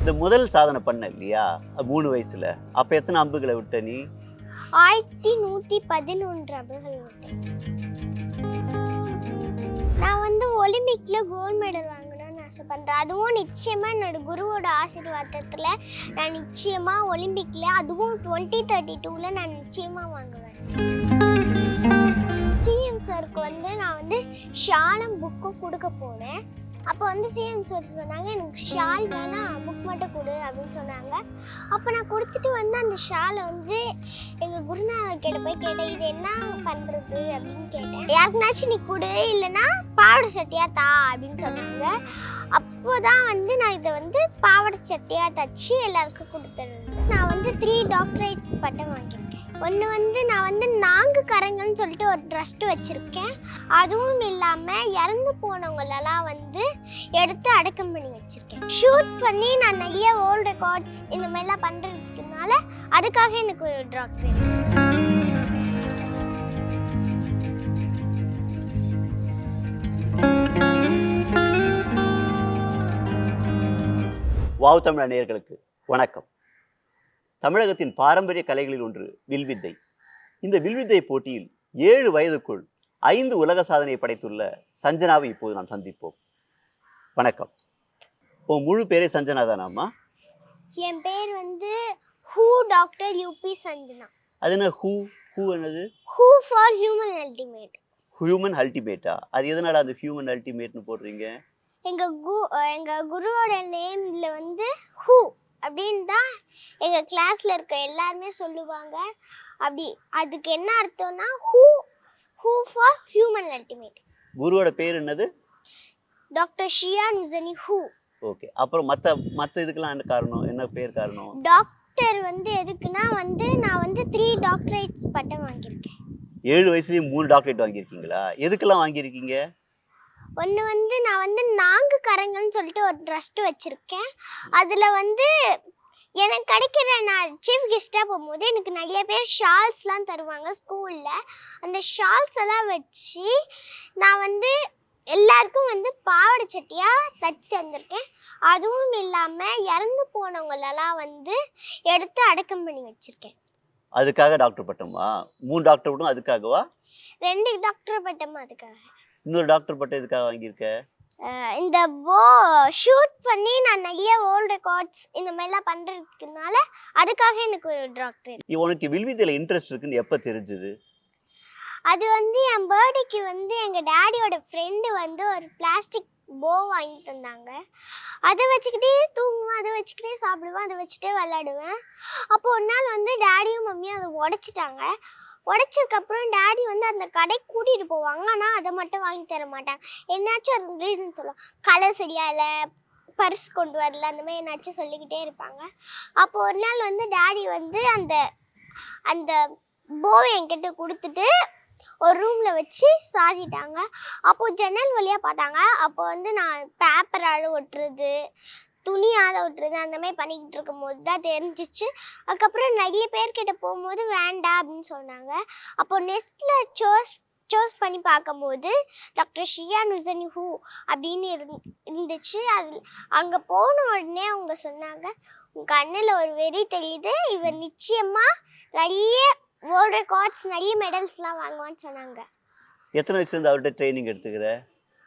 இந்த முதல் சாதனை பண்ண இல்லையா 3 வயசுல, அப்ப எத்தனை அம்புகளை விட்ட நீ? 1111 அம்புகள் விட்டேன். நான் ஒலிம்பிக்ல கோல்ட் மெடல் வாங்கணும்னு ஆசைப்படுறேன். அதுவும் நிச்சயமா என்னோட குருவோட ஆசீர்வாதத்துல நான் நிச்சயமா ஒலிம்பிக்ல, அதுவும் 2032ல நான் நிச்சயமா வாங்குவேன். சிஎம் சாருக்கு நான் ஷாலும் புக்கும் கொடுக்க போனேன். அப்போ சிஎம் சார் சொன்னாங்க, எனக்கு ஷால் வேணாம், புக் மட்டும் கொடு அப்படின்னு சொன்னாங்க. அப்போ நான் கொடுத்துட்டு அந்த ஷாலை எங்கள் குருநாதர் கிட்ட போய் கேட்டேன், இது என்ன பண்ணுறது அப்படின்னு கேட்டேன். யாருக்குனாச்சும் நீ கொடு, இல்லைன்னா பாவாடை சட்டையா தா அப்படின்னு சொன்னாங்க. அப்போதான் நான் இதை பாவாடை சட்டையா தச்சு எல்லாருக்கும் கொடுத்துருந்தேன். நான் 3 டாக்டரேட்ஸ் பட்டம் வாங்கியிருக்கேன். ஒன்று நான் 4 கரங்கள்னு சொல்லிட்டு ஒரு ட்ரஸ்ட் வச்சுருக்கேன். அதுவும் இல்லாமல் இறந்து போனவங்களெல்லாம் எடுத்து அடக்கம் பண்ணி வச்சுருக்கேன். ஷூட் பண்ணி நான் நிறைய வேர்ல்ட் ரெக்கார்ட்ஸ் இந்த மாதிரிலாம் பண்ணுறதுனால அதுக்காக எனக்கு ஒரு டாக்டரேட். வாவ் தமிழ் நேயர்களுக்கு வணக்கம். தமிழகத்தின் பாரம்பரிய கலைகளில் ஒன்று வில்வித்தை. இந்த வில்வித்தை போட்டியில் 7 வயதுக்குள் 5 உலக சாதனையை படைத்துள்ள சஞ்சனாவை இப்போது நாம் சந்திப்போம். வணக்கம். உன் முழு பேரே சஞ்சனா தானாம்மா? என் பேர் ஹூ டாக்டர் யூபி சஞ்சனா. அது என்ன ஹூ? ஹூ என்னது? HU for human ultimate. Human அல்டிமேட்டா? அது எதனால அந்த ஹியூமன் அல்டிமேட்னு போடுறீங்க? எங்க குருவோட நேம்ல ஹூ அப்படின்னு தான் எங்கள் கிளாஸில் இருக்க எல்லாருமே சொல்லுவாங்க. அப்படி அதுக்கு என்ன அர்த்தம்னா ஹூ ஃபார் ஹியூமன் அல்டிமேட். குருவோட பேர் என்னது? டாக்டர் ஷியான் உசனி ஹூ. ஓகே. அப்புறம் மற்ற இதுக்கெல்லாம் என்ன காரணம்? என்ன பேர் காரணம்? டாக்டர் எதுக்குன்னா நான் 3 டாக்டரேட்ஸ் பட்டம் வாங்கியிருக்கேன். 7 வயசுலேயும் 3 டாக்டரேட் வாங்கியிருக்கீங்களா? எதுக்கெல்லாம் வாங்கியிருக்கீங்க? ஒன்று நான் 4 கரங்கள்னு சொல்லிட்டு ஒரு ட்ரஸ்ட் வச்சுருக்கேன். அதில் எனக்கு கிடைக்கிற, நான் சீஃப் கெஸ்ட்டாக போகும்போது எனக்கு நிறைய பேர் ஷால்ஸ்லாம் தருவாங்க ஸ்கூலில். அந்த ஷால்ஸ் எல்லாம் வச்சு நான் எல்லாருக்கும் பாவாடை சட்டையாக தச்சு தந்திருக்கேன். அதுவும் இல்லாமல் இறந்து போனவங்களெல்லாம் எடுத்து அடக்கம் பண்ணி வச்சுருக்கேன். அதுக்காக டாக்டர் பட்டமா? 3 டாக்டர் பட்டம் அதுக்காகவா? 2 டாக்டர் பட்டம் அதுக்காக. இன்னொரு டாக்டர் பட்டம் எதுக்காக வாங்கியிருக்க? இந்த ஷூட் பண்ணி நான் நிறைய வேர்ல்ட் ரெக்கார்ட்ஸ் இந்த மாதிரிலாம் பண்ணுறதுனால அதுக்காக எனக்கு ஒரு டாக்டரேட். உனக்கு வில்வித்தையில் இன்ட்ரெஸ்ட் இருக்குன்னு எப்போ தெரிஞ்சுது? அது என் பர்த்டேக்கு எங்கள் டேடியோட ஃப்ரெண்டு ஒரு பிளாஸ்டிக் போ வாங்கி தந்தாங்க. அதை வச்சுக்கிட்டே தூங்குவேன், அதை வச்சுக்கிட்டே சாப்பிடுவேன், அதை வச்சுட்டே விளையாடுவேன். அப்போ ஒரு நாள் டேடியும் மம்மியும் அதை உடைச்சிட்டாங்க. உடைச்சதுக்கப்புறம் டேடி அந்த கடைக்கு கூட்டிகிட்டு போவாங்க. ஆனால் அதை மட்டும் வாங்கி தர மாட்டாங்க. என்னாச்சும் ஒரு ரீசன் சொல்லுவோம், கலர் சரியா இல்லை, பர்ஸ் கொண்டு வரல, அந்த மாதிரி என்னாச்சும் சொல்லிக்கிட்டே இருப்பாங்க. அப்போ ஒரு நாள் டேடி அந்த அந்த போவை என்கிட்ட கொடுத்துட்டு ஒரு ரூமில் வச்சு சாதிட்டாங்க. அப்போது ஜன்னல் வழியாக பார்த்தாங்க. அப்போ நான் பேப்பரால் ஒட்டுறது, துணியால் ஒட்டுறது அந்த மாதிரி பண்ணிக்கிட்டு இருக்கும் போது தான் தெரிஞ்சிச்சு. அதுக்கப்புறம் நிறைய பேர்கிட்ட போகும்போது வேண்டாம் அப்படின்னு சொன்னாங்க. அப்போது நெஸ்ட்டில் சோஸ் பண்ணி பார்க்கும்போது டாக்டர் ஷியான் உசனி ஹூ அப்படின்னு இருந்துச்சு. அங்கே போன உடனே அவங்க சொன்னாங்க, உங்கள் கண்ணில் ஒரு வெறி தெரியுது, இவர் நிச்சயமாக நிறைய வேர்ல்ட் ரெக்கார்ட்ஸ், நிறைய மெடல்ஸ்லாம் வாங்குவான்னு சொன்னாங்க. எத்தனை வயசுலேருந்து அவர்கிட்ட ட்ரைனிங் எடுத்துக்கிற?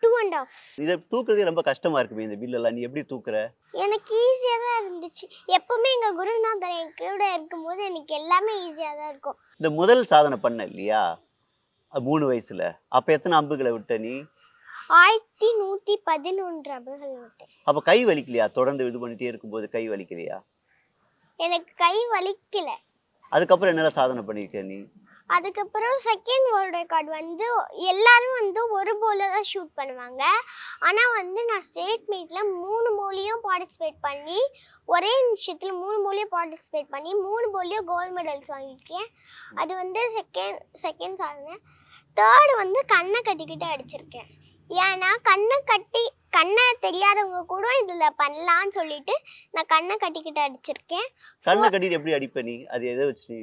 2.5. இதை தூக்குறதே ரொம்ப கஷ்டமா இருக்குமே இந்த பில்லெல்லாம், நீ எப்படி தூக்குற? எனக்கு ஈஸியாக தான் இருந்துச்சு. எப்பவுமே எங்கள் குருநாதர் என் கூட இருக்கும்போது எனக்கு எல்லாமே ஈஸியாக தான் இருக்கும். இந்த முதல் சாதனை பண்ண இல்லையா 3 வயசுல, அப்போ எத்தனை அம்புகளை விட்ட நீ? 1111 அம்புகள் விட்டேன். அப்போ கை வலிக்கலையா? தொடர்ந்து இது பண்ணிட்டே இருக்கும்போது கை வலிக்கலையா? எனக்கு கை வலிக்கல. அதுக்கப்புறம் என்ன சாதனை பண்ணியிருக்க நீ? அதுக்கப்புறம் செகண்ட் வேர்ல்ட் ரெக்கார்ட் எல்லாரும் ஒரு போல தான் ஷூட் பண்ணுவாங்க. ஆனால் நான் ஸ்டேட் மீட்டில் 3 போலையும் பார்ட்டிசிபேட் பண்ணி, ஒரே நிமிஷத்தில் 3 போலையும் பார்ட்டிசிபேட் பண்ணி 3 போலையும் கோல்டு மெடல்ஸ் வாங்கியிருக்கேன். அது செகண்ட் சாதனை. தேர்டு கண்ணை கட்டிக்கிட்டு அடிச்சிருக்கேன். ஏன்னா கண்ணை தெரியாதவங்க கூட இதுல பண்ணலாம்னு சொல்லிட்டு நான் கண்ணை கட்டிக்கிட்டு அடிச்சிருக்கேன். கண்ணை கட்டிட்டு எப்படி அடிப்ப நீ? அது எதை வச்சு நீ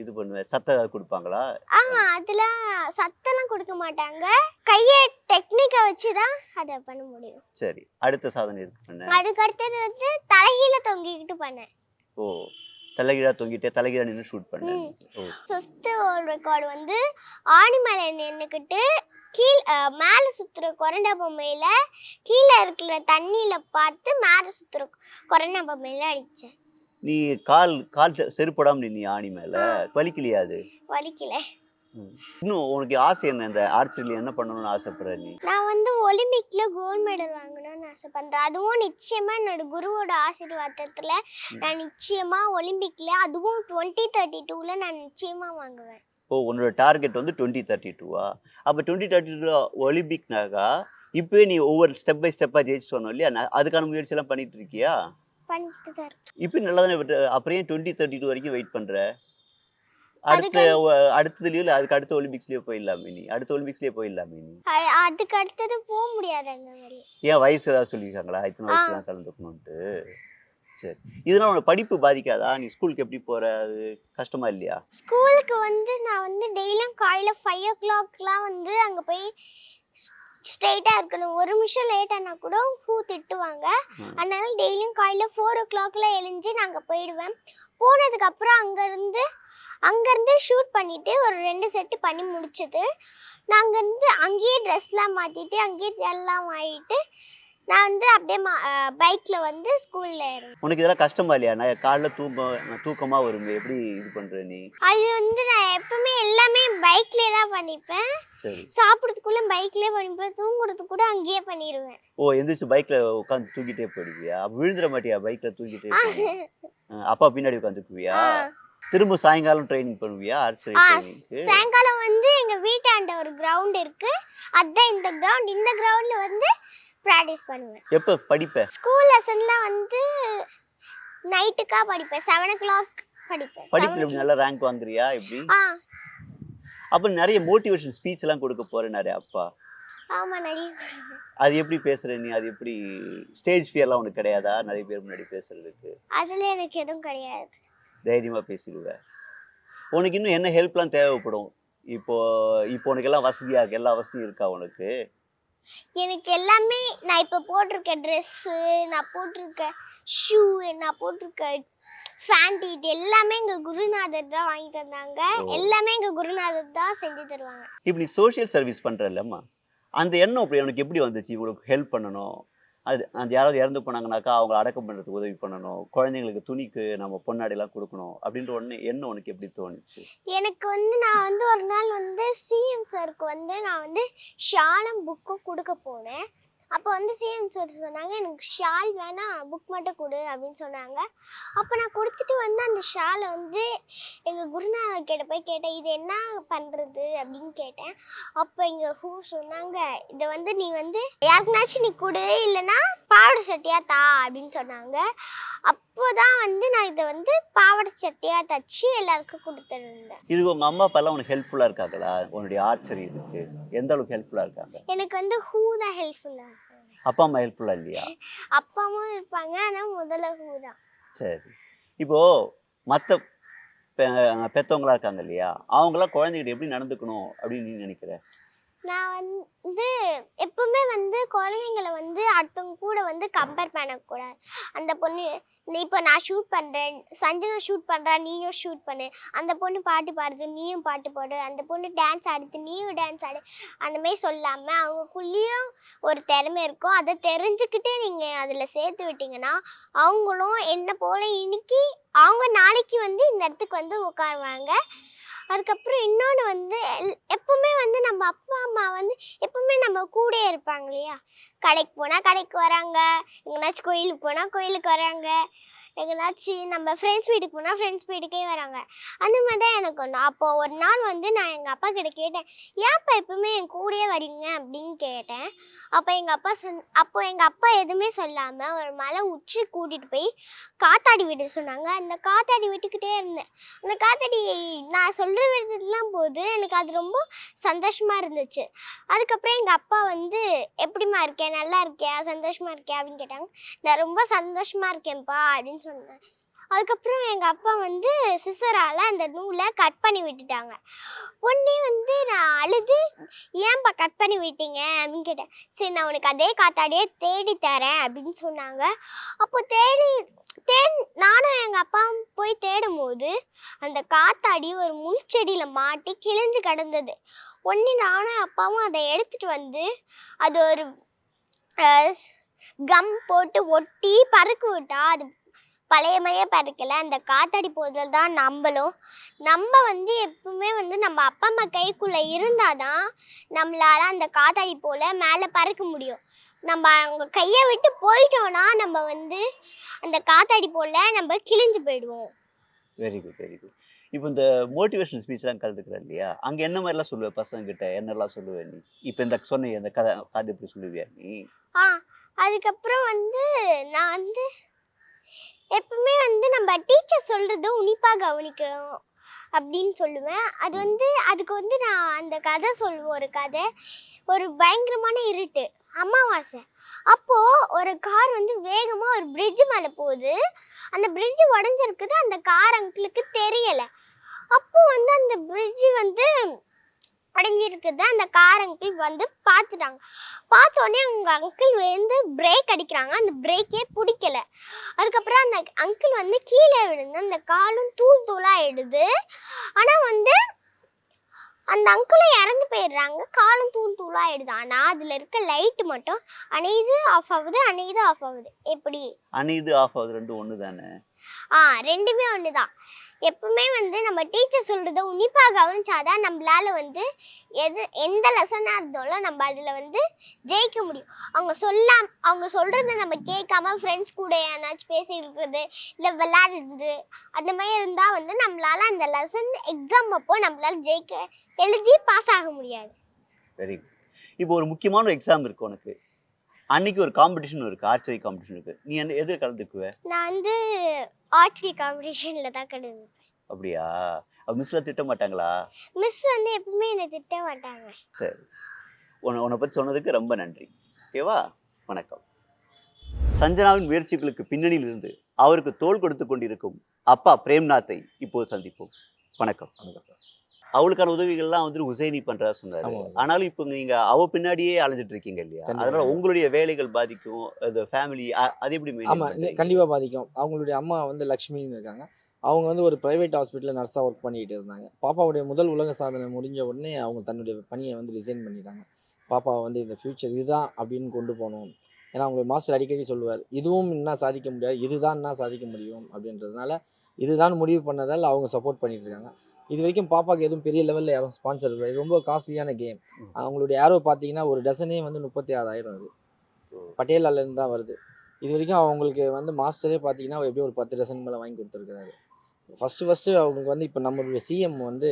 இது பண்ணுவ? சத்தம் ஏதாவது கொடுப்பாங்களா? அதுல சத்தெல்லாம் கொடுக்க மாட்டாங்க. கையை டெக்னிக்கை வச்சுதான் அதை பண்ண முடியும். சரி, அடுத்த சாதனை இருக்கு பண்ண. அதுக்கு அடுத்தது வந்து தலைகீழ தொங்கிக்கிட்டு பண்ணேன். ஓ, தலைகீழா தொங்கிட்டே தலைகீழா நின்று ஷூட் பண்ண. ஓ, 5th வேர்ல்ட் ரெக்கார்டு வந்து ஆணி மேலே நின்றுக்கிட்டு மேலே சுத்துற கொரண்டை பொம்மையில கீழே இருக்கிற தண்ணியில பார்த்து மேலே சுத்துற கொரண்டை பொம்மையில அடிச்சேன். நீ கால் கால் செருப்படாம நின்னி ஆணி மேல, வலிக்கலையா அது? வலிக்கல. இன்னும் உனக்கு ஆசை என்ன? இந்த ஆர்ச்சரியில என்ன பண்ணணும்னு ஆசைப்படுற நீ? நான் வந்து ஒலிம்பிக்ல கோல்ட் மெடல் வாங்கணும்னு ஆசைப்படுறேன். அதுவும் நிச்சயமா என்னோட குருவோட ஆசீர்வாதத்துல நான் நிச்சயமா ஒலிம்பிக்ல, அதுவும் 2032ல நான் நிச்சயமா வாங்குவேன். ஓ, உன்னோட டார்கெட் வந்து 2032வா? அப்ப 2032 ஒலிம்பிக்னாக்கா இப்பவே நீ ஒவ்வொரு ஸ்டெப் பை ஸ்டெப்பா ஜெயிச்சுட்டு வரணும் இல்லையா? அதுக்கான முயற்சி எல்லாம் பண்ணிட்டு இருக்கியா? பண்ணிட்டு தான் இருக்கேன். இப்ப நல்லா தானே விட்டு, அப்புறம் ஏன் 2032 வரைக்கும் வெயிட் பண்ற? அடுத்ததுலயோ இல்ல அதுக்கு அடுத்த ஒலிம்பிக்ஸ்லயோ போயிடலாமே நீ? அடுத்த ஒலிம்பிக்ஸ்லயே போயிடலாமே நீ? அதுக்கு அடுத்தது போக முடியாது. அந்த மாதிரி ஏன் வயசு ஏதாவது சொல்லியிருக்காங்களா இத்தனை வயசுல தான் கலந்துக்கணும்ட்டு? சரி, இதனால உனக்கு படிப்பு பாதிக்காதா? நீ ஸ்கூலுக்கு எப்படி போற? அது கஷ்டமா இல்லையா? ஸ்கூலுக்கு வந்து நான் வந்து டெய்லியும் காலையில 5 o'clockலாம் வந்து அங்க போய் ஸ்ட்ரெயிட்டா இருக்கணும். ஒரு நிமிஷம் லேட் ஆனா கூட திட்டுவாங்க. அதனால டெய்லியும் காலையில 4 o'clockல எழுந்து நாங்க போயிடுவேன். போனதுக்கு அப்புறம் அங்கேருந்து ஷூட் பண்ணிட்டு ஒரு 2 செட்டு பண்ணி முடிச்சது. நாங்கள் வந்து அங்கேயே ட்ரெஸ்லாம் மாற்றிட்டு அங்கேயே எல்லாம் வாங்கிட்டு நான் வந்து அப்படியே பைக்கில் வந்து ஸ்கூலில் ஏறுவேன். உனக்கு இதெல்லாம் கஷ்டமா இல்லையா? நான் காலைல தூக்கமா வருமே, எப்படி இது பண்ற நீ? அது வந்து நான் எப்பவுமே எல்லாமே பைக்லேயே தான் பண்ணிப்பேன். சாப்பிட்றதுக்குள்ள பைக்லேயே பண்ணிப்பேன், தூங்குறதுக்கு கூட அங்கேயே பண்ணிடுவேன். ஓ, எந்திரிச்சு பைக்ல உட்காந்து தூக்கிட்டே போயிடுவியா? விழுந்துட மாட்டியா பைக்ல தூக்கிட்டே? அப்பா பின்னாடி உட்காந்துக்குவியா? திரும்ப சாயங்காலம் ட்ரைனிங் பண்ணுவியா? ஆர்ச்சரி ட்ரைனிங்க்கு சாயங்காலம் வந்து எங்க வீட்டாண்ட ஒரு கிரவுண்ட் இருக்கு. அதான் இந்த கிரவுண்ட்ல வந்து பிராக்டிஸ் பண்ணுவேன். எப்ப படிப்ப? ஸ்கூல் லெசன்லாம் வந்து நைட்டுக்கா படிப்பேன். 7 o'clock படிப்பேன். படிப்புல எப்படி நல்ல ரேங்க் வாங்குறியா எப்படி? அப்ப நிறைய மோட்டிவேஷன் ஸ்பீச் எல்லாம் கொடுக்க போறேன் நிறைய அப்பா. ஆமா, நிறைய. அது எப்படி பேசுற நீ? அது எப்படி ஸ்டேஜ் ஃபியர்லாம் உனக்கு கிடையாதா? நிறைய பேர் முன்னாடி பேசுறதுக்கு அதுல எனக்கு எதுவும் கிடையாது. தைரியமா பேசிடுவேன். உனக்கு இன்னும் என்ன ஹெல்ப்லாம் தேவைப்படும்? இப்போ உனக்கு எல்லாம் வசதியா இருக்கு? எல்லா வசதியும் இருக்கா உனக்கு? எனக்கு எல்லாமே நான் இப்போ போட்டிருக்க ட்ரெஸ்ஸு, நான் போட்டிருக்க ஷூ, நான் போட்டிருக்க ஃபேண்ட், இது எல்லாமே எங்கள் குருநாதர் தான் வாங்கி தந்தாங்க. எல்லாமே எங்கள் குருநாதர் தான் செஞ்சு தருவாங்க. இப்படி சோஷியல் சர்வீஸ் பண்ணுறல்லம்மா, அந்த எண்ணம் அப்படி எனக்கு எப்படி வந்துச்சு? உங்களுக்கு ஹெல்ப் பண்ணணும், அந்த யாராவது இறந்து போனாங்கனாக்கா அவங்க அடக்கம் பண்ணுறதுக்கு உதவி பண்ணணும், குழந்தைங்களுக்கு துணிக்கு நம்ம பொன்னாடிலாம் கொடுக்கணும் அப்படின்ற எண்ணம் உனக்கு எப்படி தோணுச்சு? எனக்கு வந்து நான் வந்து ஒரு நாள் வந்து சிஎம் சாருக்கு வந்து நான் வந்து ஷாலும் புக்கும் கொடுக்க போனேன். அப்போ வந்து சிஎம் சார் சொன்னாங்க, எனக்கு ஷால் வேணாம், புக் மட்டும் கொடு அப்படின்னு சொன்னாங்க. அப்போ நான் கொடுத்துட்டு வந்து அந்த ஷாலை வந்து எங்கள் குருநாதர் கிட்ட போய் கேட்டேன், இது என்ன பண்ணுறது அப்படின்னு கேட்டேன். அப்போ எங்கள் சொன்னாங்க, இதை வந்து நீ வந்து யாருக்குனாச்சும் நீ கொடு, இல்லைன்னா பாவாடை சட்டையாக தா அப்படின்னு சொன்னாங்க. அப்போதான் வந்து நான் இதை வந்து பாவாடை சட்டையாக தச்சு எல்லாருக்கும் கொடுத்துருந்தேன். இது உங்கள் அம்மா அப்பாலாம் உனக்கு ஹெல்ப்ஃபுல்லாக இருக்காங்களா? உன்னுடைய ஆர்ச்சரி இதுக்கு எந்த அளவுக்கு ஹெல்ப்ஃபுல்லாக இருக்காங்க? எனக்கு வந்து தான் ஹெல்ப்ஃபுல்லாக இருக்காங்க. அப்பா அம்மா ஹெல்ப்ஃபுல்லாக இல்லையா? அப்பாவும் இருப்பாங்க, ஆனால் முதல்ல தான். சரி, இப்போ மற்ற பெற்றவங்களா இருக்காங்க இல்லையா, அவங்களாம் குழந்தைகிட்ட எப்படி நடந்துக்கணும் அப்படின்னு நீ நினைக்கிற? நான் வந்து எப்பவுமே வந்து குழந்தைங்களை வந்து அடுத்தவங்க கூட வந்து கம்பேர் பண்ணக்கூடாது. அந்த பொண்ணு இப்போ நான் ஷூட் பண்ணுறேன், சஞ்சனா ஷூட் பண்ணுறா, நீயும் ஷூட் பண்ணு. அந்த பொண்ணு பாட்டு பாடுது, நீயும் பாட்டு பாடு. அந்த பொண்ணு டான்ஸ் ஆடுது, நீயும் டான்ஸ் ஆடு. அந்தமாரி சொல்லாமல் அவங்களுக்குள்ளேயும் ஒரு திறமை இருக்கும், அதை தெரிஞ்சுக்கிட்டே நீங்கள் அதில் சேர்த்து விட்டீங்கன்னா அவங்களும் என்ன போல் அவங்க நாளைக்கு வந்து இந்த இடத்துக்கு வந்து உட்காருவாங்க. அதுக்கப்புறம் இன்னொன்று வந்து எப்பவுமே வந்து நம்ம அப்பா அம்மா வந்து எப்பவுமே நம்ம கூடயே இருப்பாங்க இல்லையா? கடைக்கு போனால் கடைக்கு வராங்க, எங்கேனாச்சும் கோயிலுக்கு போனால் கோயிலுக்கு வராங்க, எங்கேனாச்சும் நம்ம ஃப்ரெண்ட்ஸ் வீட்டுக்கு போனால் ஃப்ரெண்ட்ஸ் வீட்டுக்கே வராங்க. அந்த மாதிரி தான் எனக்கு ஒன்று. அப்போது ஒரு நாள் வந்து நான் எங்கள் அப்பா கிட்ட கேட்டேன், ஏன்ப்பா எப்பவுமே என் கூடயே வரீங்க அப்படின்னு கேட்டேன். அப்போ எங்கள் அப்பா எதுவுமே சொல்லாமல் ஒரு மலை உச்சி கூட்டிகிட்டு போய் காத்தாடி விட சொன்னாங்க. அந்த காத்தாடி விட்டுக்கிட்டே இருந்தேன். அந்த காத்தாடி நான் சொல்கிற விதத்துலாம் போது எனக்கு அது ரொம்ப சந்தோஷமாக இருந்துச்சு. அதுக்கப்புறம் எங்கள் அப்பா வந்து எப்படிம்மா இருக்கேன், நல்லா இருக்கியா, சந்தோஷமாக இருக்கியா அப்படின்னு கேட்டாங்க. நான் ரொம்ப சந்தோஷமாக இருக்கேன்ப்பா அப்படின்னு சொன்னேன். அதுக்கப்புறம் எங்கள் அப்பா வந்து சிசரால் அந்த நூலை கட் பண்ணி விட்டுட்டாங்க. உடனே வந்து நான் அழுது, ஏன்பா கட் பண்ணி விட்டீங்க அப்படின்னு கேட்டேன். சரி, நான் உனக்கு அதே காத்தாடியே தேடி தரேன் அப்படின்னு சொன்னாங்க. அப்போ நானும் எங்கள் அப்பாவும் போய் தேடும் போது அந்த காத்தாடி ஒரு முள்செடியில் மாட்டி கிழிஞ்சு கிடந்தது. உடனே நானும் அப்பாவும் அதை எடுத்துகிட்டு வந்து அது ஒரு கம் போட்டு ஒட்டி பறக்க விட்டா அது பழையமையே பறக்கலை. அந்த காத்தாடி போதில் தான் நம்ம வந்து எப்பவுமே வந்து நம்ம அப்பா அம்மா கைக்குள்ளே இருந்தால் தான் நம்மளால் அந்த காத்தாடி போல் மேலே பறக்க முடியும். நம்ம அவங்க கையை விட்டு போயிட்டோன்னா நம்ம வந்து அந்த காத்தாடி போல் நம்ம கிழிஞ்சு போயிடுவோம். Very good, very good. இப்போ இந்த மோட்டிவேஷன் ஸ்பீச்லாம் கலந்துக்கிறேன் இல்லையா, அங்கே என்ன மாதிரிலாம் சொல்லுவேன் பசங்கக்கிட்ட, என்னெல்லாம் சொல்லுவேன் நீ? இப்போ இந்த சொன்ன இந்த கதை எப்படி சொல்லுவியா நீ? அதுக்கப்புறம் வந்து நான் வந்து எப்பவுமே வந்து நம்ம டீச்சர் சொல்கிறத உன்னிப்பாக கவனிக்கணும் அப்படின்னு சொல்லுவேன். அது வந்து அதுக்கு வந்து நான் அந்த கதை சொல்லுவேன். ஒரு கதை, ஒரு பயங்கரமான இருட்டு, அமாவாசை. அப்போது ஒரு கார் வந்து வேகமாக ஒரு பிரிட்ஜு மேலே போகுது. அந்த பிரிட்ஜு உடஞ்சிருக்குது. அந்த கார் அங்கிளுக்கு தெரியலை. அப்போது வந்து அந்த பிரிட்ஜு வந்து உடஞ்சிருக்குது. அந்த கார் அங்கிள் வந்து பார்த்துட்டாங்க. பார்த்தோன்னே அவங்க அங்கிள் வந்து பிரேக் அடிக்கிறாங்க. அந்த பிரேக்கே பிடிக்கல. அதுக்கப்புறம் அந்த அங்கிள் வந்து கீழே விழுந்து அந்த காலும் தூள் தூளாகிடுது. ஆனால் வந்து அந்த அங்கிளும் இறந்து போயிடுறாங்க. காலும் தூள் தூளாகிடுது. ஆனால் அதில் இருக்க லைட்டு மட்டும் அணையுது ஆஃப் ஆகுது, அணையுது ஆஃப் ஆகுது. எப்படி அணையுது ஆஃப் ஆகுது? ரெண்டும் ஒன்று தானே? ரெண்டுமே ஒன்று தான். எப்பவுமே வந்து நம்ம டீச்சர் சொல்கிறத உன்னிப்பாக கவனிச்சாதான் நம்மளால வந்து எந்த லெசனாக இருந்தாலும் நம்ம அதில் வந்து ஜெயிக்க முடியும். அவங்க சொல்கிறத நம்ம கேட்காம ஃப்ரெண்ட்ஸ் கூட ஏன்னாச்சும் பேசிட்டு இருக்கிறது, இல்லை விளையாடுறது, அந்த மாதிரி இருந்தால் வந்து நம்மளால அந்த லெசன் எக்ஸாம் அப்போ நம்மளால எழுதி பாஸ் ஆக முடியாது. Very good. இப்போ ஒரு முக்கியமான ஒரு எக்ஸாம் இருக்கு உனக்கு. அன்னைக்கு ஒரு காம்படிஷன் இருக்கு, ஆர்ச்சரி காம்படிஷன் இருக்கு. நீ எது கலந்துக்குவ? நான் வந்து ஆர்ச்சரி காம்படிஷனில் தான் கலந்து. அப்படியா? மிஸ்லாம் திட்ட மாட்டாங்களா? மிஸ் வந்து எப்பவுமே என்னை திட்ட மாட்டாங்க. சரி, உன்னை பற்றி சொன்னதுக்கு ரொம்ப நன்றி. ஓகேவா? வணக்கம். சஞ்சனாவின் முயற்சிகளுக்கு பின்னணியில் இருந்து அவருக்கு தோள் கொடுத்து கொண்டிருக்கும் அப்பா பிரேம்நாத்தை இப்போது சந்திப்போம். வணக்கம். வணக்கம் சார். அவளுக்கான உதவிகள்லாம் வந்து ஹுசைனி பண்றதா சொன்னாரு. ஆமாம். ஆனாலும் இப்போ நீங்க அவ பின்னாடியே அலைஞ்சிட்டு இருக்கீங்க இல்லையா? கண்டிப்பா. அதனால உங்களுடைய வேலைகள் பாதிக்கும், அது ஃபேமிலி அது எப்படி maintain ஆமாம், பண்றீங்க? கண்டிப்பாக பாதிக்கும். அவங்களுடைய அம்மா வந்து லக்ஷ்மின்னு இருக்காங்க. அவங்க வந்து ஒரு ப்ரைவேட் ஹாஸ்பிட்டலில் நர்ஸாக ஒர்க் பண்ணிகிட்டு இருந்தாங்க. பாப்பாவுடைய முதல் உலக சாதனை முடிஞ்ச உடனே அவங்க தன்னுடைய பணியை வந்து ரிசைன் பண்ணிட்டாங்க. பாப்பாவை வந்து இந்த ஃப்யூச்சர் இதுதான் அப்படின்னு கொண்டு போகணும். ஏன்னா அவங்க மாஸ்டர் அடிக்கடி சொல்லுவார், இதுவும் என்ன சாதிக்க முடியாது, இதுதான் என்ன சாதிக்க முடியும் அப்படின்றதுனால இதுதான் முடிவு பண்ணதால் அவங்க சப்போர்ட் பண்ணிட்டு இருக்காங்க. இது வரைக்கும் பாப்பாவுக்கு எதுவும் பெரிய லெவலில் யாரும் ஸ்பான்சர் இல்லை. இது ரொம்ப காஸ்ட்லியான கேம். அவங்களுடைய ஏரோ பார்த்தீங்கன்னா ஒரு டசனே வந்து 36,000 அது. பட்டேலாலேருந்து தான் வருது. இது வரைக்கும் அவங்களுக்கு வந்து மாஸ்டரே பார்த்தீங்கன்னா எப்படியும் ஒரு 10 டசன் மேலே வாங்கி கொடுத்துருக்காரு. ஃபஸ்ட்டு அவங்களுக்கு வந்து இப்போ நம்மளுடைய சிஎம் வந்து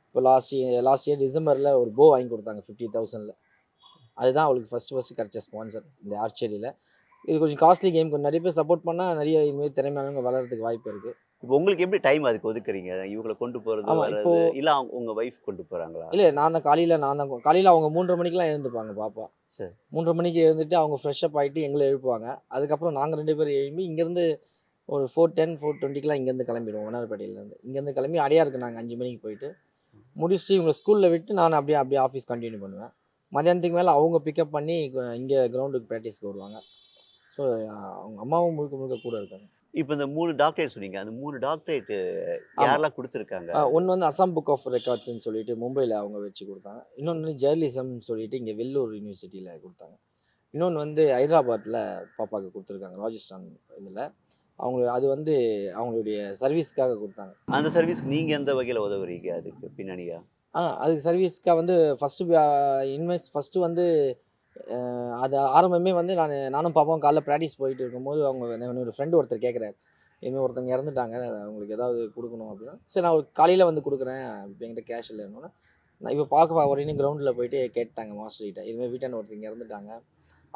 இப்போ லாஸ்ட் இயர் டிசம்பரில் ஒரு போ வாங்கி கொடுத்தாங்க 50,000. அதுதான் அவளுக்கு ஃபஸ்ட்டு கிடைச்ச ஸ்பான்சர் இந்த ஆர்ச்சரியில். இது கொஞ்சம் காஸ்ட்லி கேம். கொஞ்சம் நிறைய பேர் சப்போர்ட் பண்ணால் நிறைய இதுமாரி திறமையானவங்க வளர்கிறதுக்கு வாய்ப்பு இருக்குது. இப்போ உங்களுக்கு எப்படி டைம் அதுக்கு ஒதுக்குறீங்க? இவங்களை கொண்டு போறது ஆமாம், வர்றது, இப்போது இல்ல உங்க வைஃப் கொண்டு போறாங்களா? இல்லை, நான் தான் காலையில் அவங்க 3:30 மணிக்கெலாம் எழுந்துப்பாங்க பாப்பா. சரி. 3:30 மணிக்கு எழுந்துட்டு அவங்க ஃப்ரெஷ்அப் ஆகிட்டு எங்களை எழுப்புவாங்க. அதுக்கப்புறம் நாங்கள் 2 பேரும் எழுப்பி இங்கேருந்து ஒரு 4:10 4:20 இங்கேருந்து கிளம்பிடுவோம். வண்ணாரப்பேட்டையிலேருந்து. இங்கேருந்து கிளம்பி அடையாருக்கு நாங்கள் 5 மணிக்கு போயிட்டு முடிச்சுட்டு இவங்க ஸ்கூலில் விட்டு நான் அப்படியே ஆஃபீஸ் கண்டினியூ பண்ணுவேன். மதியானத்துக்கு மேலே அவங்க பிக்கப் பண்ணி இங்கே கிரவுண்டுக்கு ப்ராக்டிஸ்க்கு வருவாங்க. ஸோ அவங்க அம்மாவும் முழுக்க கூட இருக்காங்க. இப்போ இந்த 3 டாக்டரேட் சொன்னீங்க, அந்த 3 டாக்டரேட் யாரெல்லாம் கொடுத்துருக்காங்க? ஒன்று வந்து அசாம் புக் ஆஃப் ரெக்கார்ட்ஸ்ன்னு சொல்லிட்டு மும்பையில் அவங்க வச்சு கொடுத்தாங்க. இன்னொன்று ஜெர்னலிசம்னு சொல்லிட்டு இங்கே வெள்ளூர் யூனிவர்சிட்டியில் கொடுத்தாங்க. இன்னொன்று வந்து ஹைதராபாத்தில் பாப்பாவுக்கு கொடுத்துருக்காங்க, ராஜஸ்தான் இதில். அது வந்து அவங்களுடைய சர்வீஸ்க்காக கொடுத்தாங்க. அந்த சர்வீஸ்க்கு நீங்கள் எந்த வகையில் உதவுறீங்க? அதுக்கு பின்னணியா? அதுக்கு சர்வீஸ்க்காக வந்து ஃபஸ்ட்டு வந்து அது ஆரம்பமே வந்து நானும் பாப்பாவும் காலைல ப்ராக்டிஸ் போயிட்டு இருக்கும்போது என்னோடய ஃப்ரெண்டு ஒருத்தர் கேட்குறாரு, இதுமாதிரி ஒருத்தவங்க இறந்துட்டாங்க, அவங்களுக்கு ஏதாவது கொடுக்கணும் அப்படின்னா. சரி, நான் காலையில் வந்து கொடுக்குறேன், இப்போ என்கிட்ட கேஷ் இல்லைன்னா நான் இப்போ பார்க்க உடனே கிரவுண்டில் போயிட்டு கேட்டாங்க மாஸ்டர்கிட்ட, இதுமாதிரி வீட்டான ஒருத்தங்க இறந்துட்டாங்க,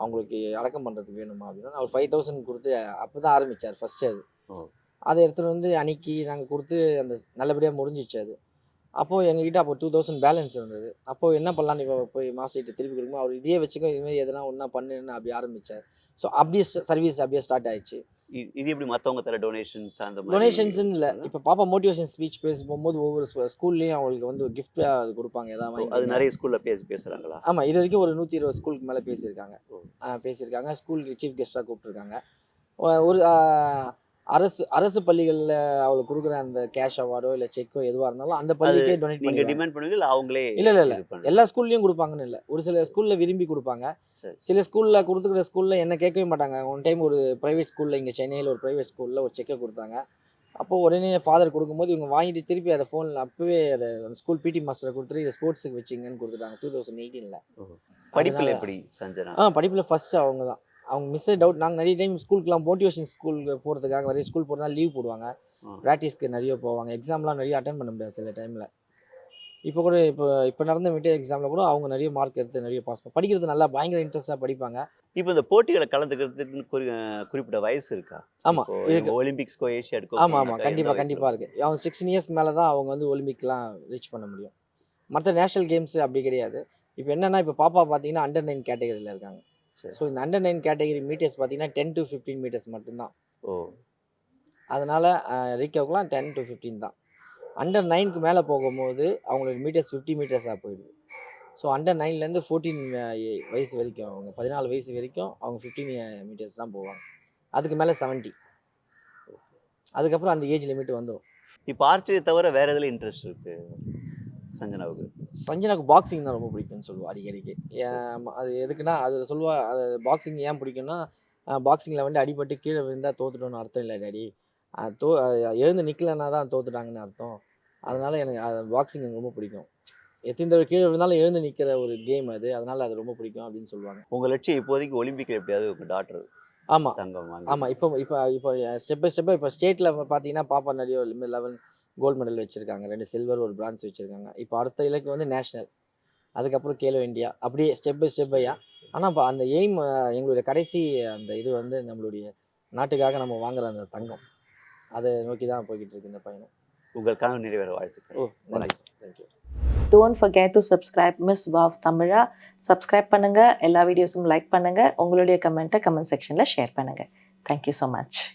அவங்களுக்கு அடக்கம் பண்ணுறதுக்கு வேணுமா அப்படின்னா, அவர் 5000 கொடுத்து அப்போ தான் ஆரம்பித்தார் ஃபஸ்ட்டு அது. அதை எடுத்துகிட்டு வந்து அன்னைக்கு நாங்கள் கொடுத்து அந்த நல்லபடியாக முடிஞ்சிச்சு அது. அப்போது எங்ககிட்ட அப்போ 2000 பேலன்ஸ் இருந்தது. அப்போது என்ன பண்ணலான்னு இப்போ போய் மாஸ்டர்கிட்ட திருப்பி கொடுக்கும்போது அவர் இதையே வச்சுக்கோ, இதுமாதிரி எதனா ஒன்றா பண்ணுன்னு அப்படி ஆரம்பித்தார். ஸோ அப்படியே சர்வீஸ் அப்படியே ஸ்டார்ட் ஆயிடுச்சு. இது எப்படி மற்றவங்க தர டொனேஷன்ஸ் அந்த மாதிரி? டொனேஷன்ஸ்ன்னு இல்லை, இப்போ பாப்பா மோட்டிவேஷன் ஸ்பீச் பேச போகும்போது ஒவ்வொரு ஸ்கூல்லையும் அவங்களுக்கு வந்து கிஃப்டாக அது கொடுப்பாங்க ஏதாவது. அது நிறைய ஸ்கூலில் பேசுகிறாங்களா? ஆமாம், இது வரைக்கும் ஒரு 120 ஸ்கூலுக்கு மேலே பேசியிருக்காங்க. ஸ்கூலுக்கு சீஃப் கெஸ்ட்டாக கூப்பிட்ருக்காங்க. ஒரு அரசு பள்ளிகளில் அவளுக்கு கொடுக்குற அந்த கேஷ் அவார்டோ இல்லை செக்கோ எதுவாக இருந்தாலும் அந்த பள்ளிக்கே டொனேட் நீங்கள் டிமாண்ட் பண்ணுவீங்க இல்லை அவங்களே? இல்லை எல்லா ஸ்கூல்லையும் கொடுப்பாங்கன்னு இல்லை, ஒரு சில ஸ்கூலில் விரும்பி கொடுப்பாங்க. சில ஸ்கூலில் கொடுத்துக்கிற ஸ்கூலில் என்ன கேட்கவே மாட்டாங்க. ஒன் டைம் ஒரு ப்ரைவேட் ஸ்கூலில் இங்கே சென்னையில் ஒரு ப்ரைவேட் ஸ்கூலில் ஒரு செக்கை கொடுத்தாங்க. அப்போது உடனே ஃபாதர் கொடுக்கும்போது இவங்க வாங்கிட்டு திருப்பி அதை ஃபோனில் அப்போவே அதை ஸ்கூல் பிடி மாஸ்டரை கொடுத்துட்டு இதை ஸ்போர்ட்ஸுக்கு வச்சிங்கன்னு கொடுத்துட்டாங்க 2018. படிப்பில் எப்படி சஞ்சனா? படிப்பில் ஃபஸ்ட்டு அவங்க தான். அவங்க மிஸ்ஸே டவுட். நாங்கள் நிறைய டைம் ஸ்கூலுக்குலாம் மோட்டிவேஷன் ஸ்கூலுக்கு போகிறதுக்காக நிறைய ஸ்கூல் போகிறதா லீவ் போடுவாங்க, ப்ராக்டிஸ்க்கு நிறைய போவாங்க, எக்ஸாம்லாம் நிறைய அட்டன் பண்ண முடியாது சில டைமில். இப்போ நடந்த மிட்டே எக்ஸாமில் கூட அவங்க நிறைய மார்க் எடுத்து நிறைய பாஸ் படிக்கிறது நல்லா பயங்கர இன்ட்ரெஸ்ட்டாக படிப்பாங்க. இப்போ இந்த போட்டிகளை கலந்துக்கிறதுக்கு குறிப்பிட்ட வயசு இருக்கா? ஆமாம், ஒலிம்பிக்ஸ்க்கோ ஏஷியாடுக்கோ? ஆமாம் கண்டிப்பாக இருக்குது. அவங்க 16 இயர்ஸ் மேலே தான் அவங்க வந்து ஒலிம்பிக்லாம் ரீச் பண்ண முடியும். மற்ற நேஷனல் கேம்ஸ் அப்படி கிடையாது. இப்போ என்னென்னா, இப்போ பாப்பா பார்த்தீங்கன்னா Under 9 கேட்டகரியில் இருக்காங்க. ஸோ இந்த Under 9 கேட்டகரி மீட்டர்ஸ் பார்த்தீங்கன்னா 10 to 15 மீட்டர்ஸ் மட்டும்தான். அதனால் ரீகவுக்குலாம் 10 to 15 தான். Under 9க்கு மேலே போகும்போது அவங்களுக்கு மீட்டர்ஸ் 50 மீட்டர்ஸாக போயிடுது. ஸோ Under 9லேருந்து 14 வயசு வரைக்கும், அவங்க 14 வயசு வரைக்கும் அவங்க 15 மீட்டர்ஸ் தான் போவாங்க. அதுக்கு மேலே 70. அதுக்கப்புறம் அந்த ஏஜ் லிமிட் வந்துடும். இப்போ ஆர்ச்சரி தவிர வேறு எதில் இன்ட்ரெஸ்ட் இருக்குது சஞ்சனாவுக்கு? சஞ்சனாவுக்கு பாக்ஸிங் தான் ரொம்ப பிடிக்கும்னு சொல்லுவாள் அடிக்கடிக்கு. அது எதுக்குன்னா, அது சொல்லுவா, அது பாக்ஸிங் ஏன் பிடிக்கும்னா, பாக்ஸிங்கில் வந்து அடிபட்டு கீழே விழுந்தால் தோத்துட்டோன்னு அர்த்தம் இல்லை டாடி, எழுந்து நிற்கலன்னா தான் தோத்துட்டாங்கன்னு அர்த்தம். அதனால் எனக்கு அது பாக்ஸிங் எனக்கு ரொம்ப பிடிக்கும். எத்தனை தடவை கீழே விழுந்தாலும் எழுந்து நிற்கிற ஒரு கேம் அது, அதனால் அது ரொம்ப பிடிக்கும் அப்படின்னு சொல்லுவாங்க. உங்கள் லட்சியம் இப்போதைக்கு ஒலிம்பிக்கில் எப்படியாவது உங்கள் டாக்டர்? ஆமாம் இப்போ ஸ்டெப் பை ஸ்டெப்பாக இப்போ ஸ்டேட்டில் பார்த்தீங்கன்னா பாப்பா நிறைய 11 கோல்டு மெடல் வச்சுருக்காங்க, 2 சில்வர் 1 பிரான்ஸ் வச்சுருக்காங்க. இப்போ அடுத்த இலக்கு வந்து நேஷ்னல், அதுக்கப்புறம் கேலோ இந்தியா, அப்படியே ஸ்டெப் பை ஸ்டெப்பையாக. ஆனால் இப்போ அந்த எய்ம், எங்களுடைய கடைசி அந்த இது வந்து நம்மளுடைய நாட்டுக்காக நம்ம வாங்குற அந்த தங்கம், அதை நோக்கி தான் போய்கிட்டு இருக்கு இந்த பயணம். உங்கள் கனவு நிறைவேற வாழ்த்துக்கள். நன்றி, thank you. Don't forget to subscribe Miss Wow Tamila. Subscribe பண்ணுங்க, எல்லா வீடியோஸும் லைக் பண்ணுங்க, உங்களுடைய கமெண்ட் செக்ஷனில் ஷேர் பண்ணுங்க. Thank you so much.